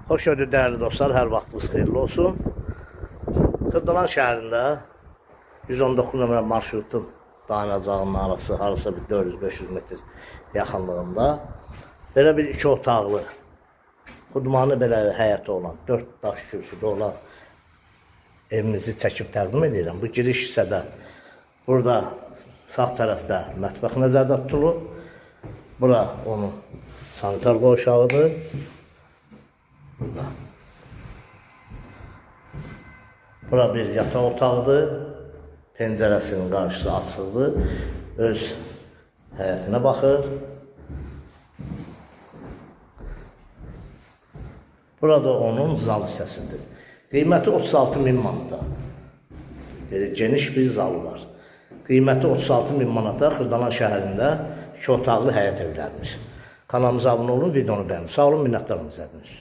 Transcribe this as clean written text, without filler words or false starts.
Xoş gördük değerli dostlar, hər vaxtınız xeyirli olsun. Xırdalan şəhərində 119 nömrə marşrutun dayanacağının arası, harasa bir 400-500 metr yaxınlığında belə bir 2 otaqlı, xudmanı belə həyəti olan, 4 daş kürsüdə olan evimizi çəkib təqdim edirəm. Bu giriş hissədə, burada sağ tərəfdə mətbəx nəzərdə tutulur. Bura onun sanitar qoşağıdır. Burada. Bura bir yataq otağıdır. Pəncərəsinin qarşısı açıqdır. Öz həyətinə baxır. Burada onun zal hissəsidir. Qiyməti 36.000 manata. Belə geniş bir zalı var. Qiyməti 36.000 manata Xırdalan şəhərində 2 otaqlı həyət evlərimiz. Kanalımıza abunə olun, videonu bəyənin. Sağ olun, minnətdarım izlədiniz.